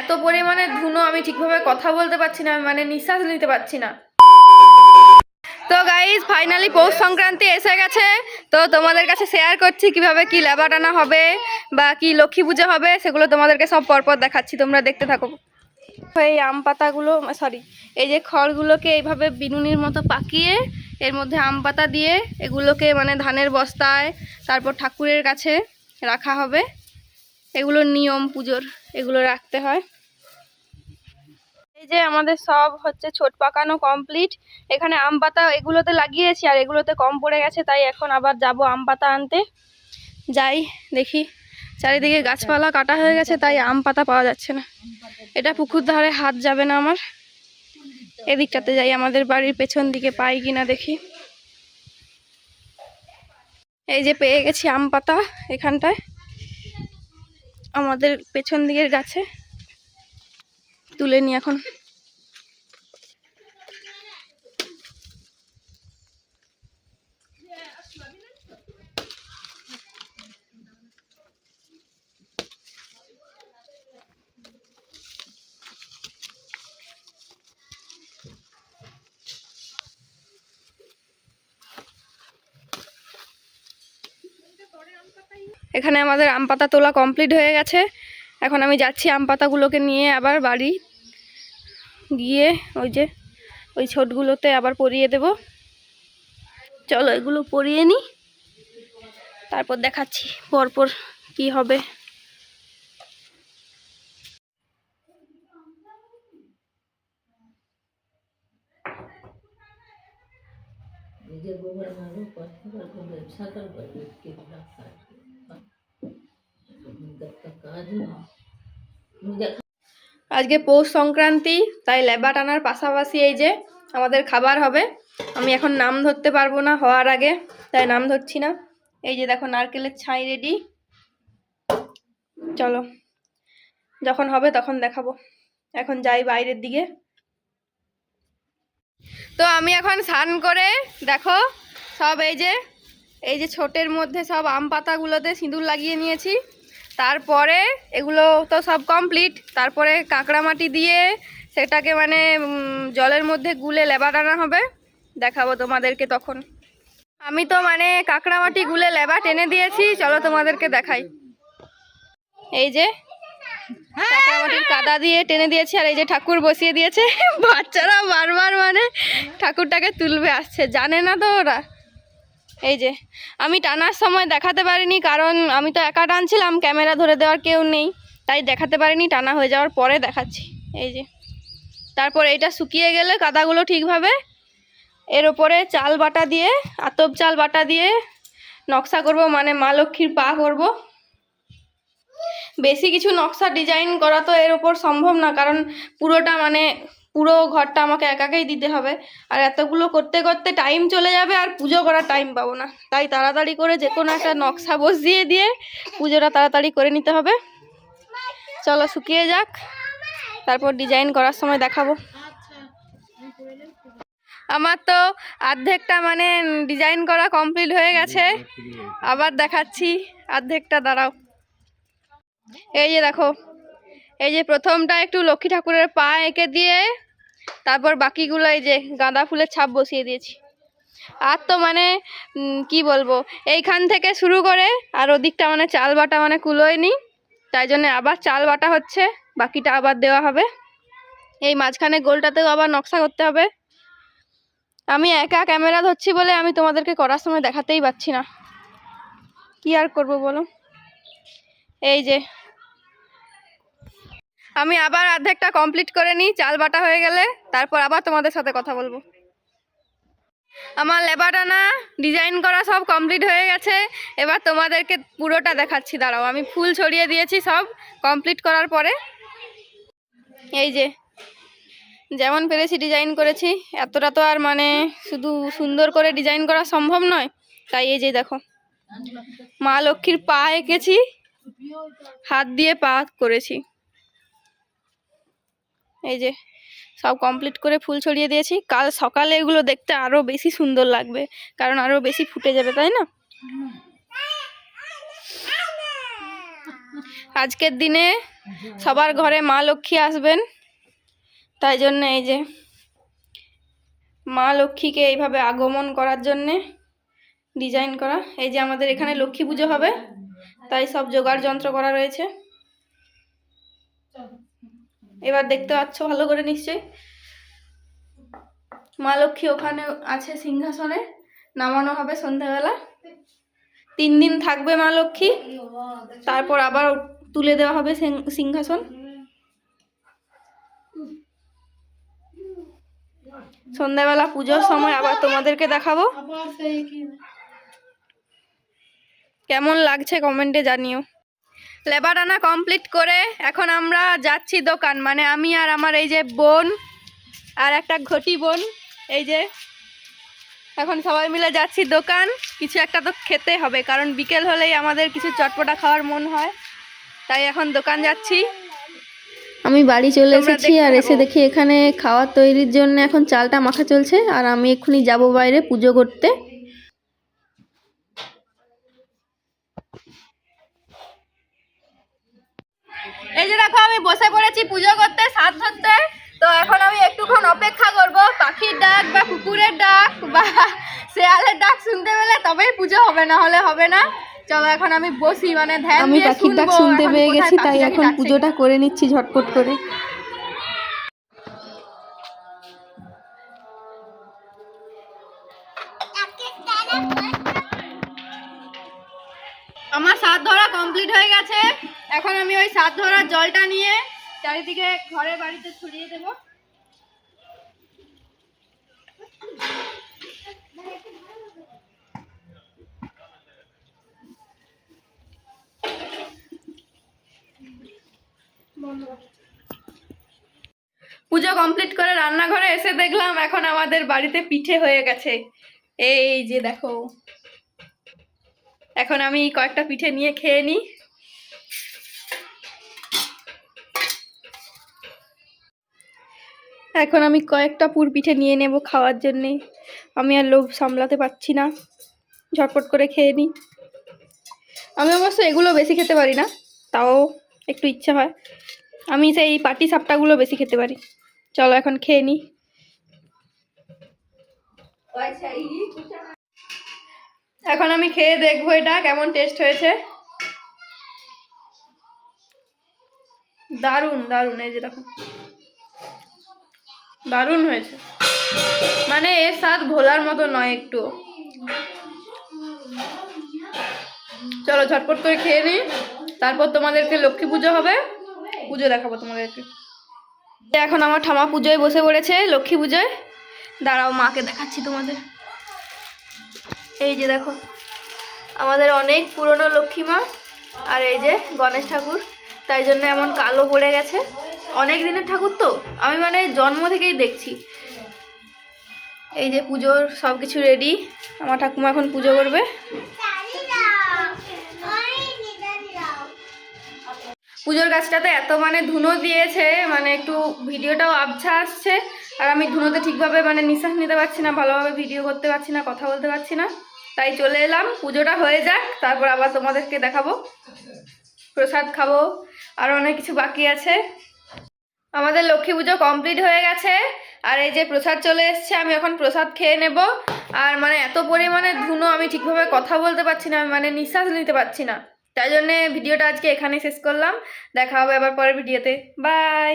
এত পরিমাণে ধুনো, আমি ঠিকভাবে কথা বলতে পারছি না, আমি মানে নিঃশ্বাস নিতে পারছি না। তো গাইজ ফাইনালি পৌষ সংক্রান্তি এসে গেছে। তো তোমাদের কাছে শেয়ার করছি কিভাবে কি লেবা টানা হবে বা কি লক্ষ্মী পুজো হবে, সেগুলো তোমাদেরকে সব পরপর দেখাচ্ছি, তোমরা দেখতে থাকো। এই আম পাতাগুলো, সরি, এই যে খড়গুলোকে এইভাবে বিনুনির মতো পাকিয়ে এর মধ্যে আম পাতা দিয়ে এগুলোকে মানে ধানের বস্তায়, তারপর ঠাকুরের কাছে রাখা হবে। এগুলো নিয়ম পুজোর, এগুলো রাখতে হয়। এই যে আমাদের সব হচ্ছে ছোট পাকানো কমপ্লিট। এখানে আম পাতা এগুলোতে লাগিয়েছি আর এগুলোতে কম পড়ে গেছে, তাই এখন আবার যাব আম পাতা আনতে। যাই দেখি, চারিদিকে গাছপালা কাটা হয়ে গেছে, তাই আম পাতা পাওয়া যাচ্ছে না। এটা পুকুর ধারে, হাত যাবে না আমার। এদিকটাতে যাই, আমাদের বাড়ির পেছন দিকে পাই কিনা দেখি। এই যে পেয়ে গেছি আম পাতা এখানটায়, আমাদের পেছন দিকের গাছে। তুলে নি এখন। এখানে আমাদের আম পাতা তোলা কমপ্লিট হয়ে গেছে। এখন আমি যাচ্ছি আম পাতাগুলোকে নিয়ে আবার বাড়ি গিয়ে ওই যে ওই ছোটগুলোতে আবার পরিয়ে দেব। চলো এগুলো পরিয়ে নিই, তারপর দেখাচ্ছি পরপর কি হবে। আজকে পৌষ সংক্রান্তি, তাই লেবা টানার পাশাপাশি এই যে আমাদের খাবার হবে। আমি এখন নাম ধরতে পারবো না হওয়ার আগে, তাই নাম ধরছি না। এই যে দেখো নারকেলের ছাই রেডি। চলো যখন হবে তখন দেখাবো। এখন যাই বাইরের দিকে। তো আমি এখন স্নান করে দেখো সব এই যে ছোটের মধ্যে সব আম পাতাগুলোতে সিঁদুর লাগিয়ে নিয়েছি। তারপরে এগুলো তো সব কমপ্লিট। তারপরে কাঁকড়া মাটি দিয়ে সেটাকে মানে জলের মধ্যে গুলে লেবা টানা হবে, দেখাবো তোমাদেরকে তখন। আমি তো মানে কাঁকড়া মাটি গুলে লেবা টেনে দিয়েছি, চলো তোমাদেরকে দেখাই। এই যে কাঁকড়া মাটির কাদা দিয়ে টেনে দিয়েছি, আর এই যে ঠাকুর বসিয়ে দিয়েছে। বাচ্চারা বারবার মানে ঠাকুরটাকে তুলবে আসছে, জানে না তো ওরা। এই যে আমি টানার সময় দেখাতে পারিনি, কারণ আমি তো একা টানছিলাম, ক্যামেরা ধরে দেওয়ার কেউ নেই, তাই দেখাতে পারিনি। টানা হয়ে যাওয়ার পরে দেখাচ্ছি। এই যে তারপর এইটা শুকিয়ে গেলে কাদাগুলো ঠিকভাবে এর ওপরে চাল বাটা দিয়ে, আতপ চাল বাটা দিয়ে নকশা করব, মানে মা লক্ষ্মীর পা করব। বেশি কিছু নকশা ডিজাইন করা তো এর ওপর সম্ভব না, কারণ পুরোটা মানে পুরো ঘরটা আমাকে একাকেই দিতে হবে, আর এতগুলো করতে করতে টাইম চলে যাবে, আর পুজো করার টাইম পাবো না। তাই তাড়াতাড়ি করে যে কোনো একটা নকশা বসিয়ে দিয়ে পুজোটা তাড়াতাড়ি করে নিতে হবে। চলো শুকিয়ে যাক, তারপর ডিজাইন করার সময় দেখাবো। আমার তো অর্ধেকটা মানে ডিজাইন করা কমপ্লিট হয়ে গেছে, আবার দেখাচ্ছি অর্ধেকটা, দাঁড়াও। এই যে দেখো, এই যে প্রথমটা একটু লক্ষ্মী ঠাকুরের পা এঁকে দিয়ে, তারপর বাকিগুলো এই যে গাঁদা ফুলের ছাপ বসিয়ে দিয়েছি। আর তো মানে কি বলবো, এইখান থেকে শুরু করে আর ওদিকটা মানে চাল বাটা মানে কুলোয়নি, তাই জন্য আবার চাল বাটা হচ্ছে, বাকিটা আবার দেওয়া হবে। এই মাঝখানে গোলটাতেও আবার নকশা করতে হবে। আমি একা ক্যামেরা ধরছি বলে আমি তোমাদেরকে করার সময় দেখাতেই পাচ্ছি না, কি আর করবো বলো। এই যে আমি আবার অর্ধেকটা কমপ্লিট করে নিই, চাল বাটা হয়ে গেলে তারপর আবার তোমাদের সাথে কথা বলবো। আমার লেবা টানা ডিজাইন করা সব কমপ্লিট হয়ে গেছে, এবার তোমাদেরকে পুরোটা দেখাচ্ছি, দাঁড়াও। আমি ফুল ছড়িয়ে দিয়েছি সব কমপ্লিট করার পরে। এই যে যেমন পেরেছি ডিজাইন করেছি, এতটা তো আর মানে শুধু সুন্দর করে ডিজাইন করা সম্ভব নয়, তাই এই যে দেখো মা লক্ষ্মীর পা এঁকেছি, হাত দিয়ে পা করেছি। এই যে সব কমপ্লিট করে ফুল ছড়িয়ে দিয়েছি। কাল সকালে এগুলো দেখতে আরো বেশি সুন্দর লাগবে, কারণ আরো বেশি ফুটে যাবে, তাই না? আজকের দিনে সবার ঘরে মা লক্ষ্মী আসবেন, তাই জন্য এই যে মা লক্ষ্মীকে এইভাবে আগমন করার জন্যে ডিজাইন করা। এই যে আমাদের এখানে লক্ষ্মী পুজো হবে, তাই সব জোগাড় যন্ত্র করা রয়েছে। এবার দেখতে পাচ্ছ ভালো করে নিশ্চয়ই। মা লক্ষ্মী ওখানে আছে সিংহাসনে, নামানো হবে সন্ধ্যাবেলা। 3 দিন থাকবে মা লক্ষ্মী, তারপর আবার তুলে দেওয়া হবে সিংহাসন। সন্ধ্যাবেলা পুজোর সময় আবার তোমাদেরকে দেখাবো। কেমন লাগছে কমেন্টে জানিও। লেবার আনা কমপ্লিট করে এখন আমরা যাচ্ছি দোকান, মানে আমি আর আমার এই যে বোন আর একটা ঘটি বোন, এই যে এখন সবাই মিলে যাচ্ছি দোকান। কিছু একটা তো খেতে হবে, কারণ বিকেল হলেই আমাদের কিছু চটপটা খাওয়ার মন হয়, তাই এখন দোকান যাচ্ছি। আমি বাড়ি চলে এসেছি আর এসে দেখি এখানে খাওয়ার তৈরির জন্য এখন চালটা মাখা চলছে, আর আমি এক্ষুনি যাব বাইরে পুজো করতে। এই যে দেখো আমি বসে পড়েছি পুজো করতে, সাত ধরতে। তো এখন আমি একটুক্ষণ অপেক্ষা করব, পাখির ডাক বা কুকুরের ডাক বা শেয়ালের ডাক শুনতে পেলে তবেই পুজো হবে, না হলে হবে না। চলো এখন আমি বসি, মানে ধ্যান আমি দিয়ে পাখির ডাক শুনবো শুনতে এখন পেয়ে কোথায় গেছি, তাই পাখি এখন ডাকছে। পুজোটা করে নিচ্ছি ঝটপট করে। আমার সাত ধরা কমপ্লিট হয়ে গেছে। এখন আমি ওই সাত ধরার জলটা নিয়ে চারিদিকে ঘরে বাড়িতে ছড়িয়ে দেব। পুজো কমপ্লিট করে রান্নাঘরে এসে দেখলাম এখন আমাদের বাড়িতে পিঠে হয়ে গেছে। এই যে দেখো, এখন আমি কয়েকটা পিঠে নিয়ে খেয়ে নিই। এখন আমি কয়েকটা পুর পিঠে নিয়ে নেব খাওয়ার জন্যে। আমি আর লোভ সামলাতে পারছি না, ঝটপট করে খেয়ে নিই। আমি অবশ্য এগুলো বেশি খেতে পারি না, তাও একটু ইচ্ছা হয়। আমি সেই পাটি সাপটাগুলো বেশি খেতে পারি। চলো এখন খেয়ে নিই। এখন আমি খেয়ে দেখবো এটা কেমন টেস্ট হয়েছে। দারুণ দারুণ, এই যে দেখো দারুণ হয়েছে, মানে এর স্বাদ ভোলার মতো নয় একটু। চলো ঝটপট করে খেয়ে নিই, তারপর তোমাদেরকে লক্ষ্মী পুজো হবে, পুজো দেখাবো তোমাদেরকে। এখন আমার ঠামা পুজোয় বসে পড়েছে, লক্ষ্মী পুজোয়। দাঁড়াও মাকে দেখাচ্ছি তোমাদের। এই যে দেখো আমাদের অনেক পুরনো লক্ষ্মী মা, আর এই যে গণেশ ঠাকুর, তাই জন্য এমন কালো পড়ে গেছে। অনেক দিনের ঠাকুর তো, আমি মানে জন্ম থেকেই দেখছি। এই যে পুজোর সব কিছু রেডি, আমার ঠাকুমা এখন পুজো করবে। পুজোর গাছটাতে এত মানে ধুনো দিয়েছে, মানে একটু ভিডিওটাও আবছা আসছে, আর আমি ধুনোতে ঠিকভাবে মানে নিঃশ্বাস নিতে পারছি না, ভালোভাবে ভিডিও করতে পারছি না, কথা বলতে পারছি না, তাই চলে এলাম। পুজোটা হয়ে যাক, তারপর আবার তোমাদেরকে দেখাবো, প্রসাদ খাবো, আর অনেক কিছু বাকি আছে। আমাদের লক্ষ্মী পুজো কমপ্লিট হয়ে গেছে, আর এই যে প্রসাদ চলে এসছে, আমি এখন প্রসাদ খেয়ে নেব। আর মানে এত পরিমাণে ধুনো, আমি ঠিকভাবে কথা বলতে পারছি না, আমি মানে নিঃশ্বাস নিতে পারছি না, তাই জন্যে ভিডিওটা আজকে এখানেই শেষ করলাম। দেখা হবে আবার পরের ভিডিওতে, বাই।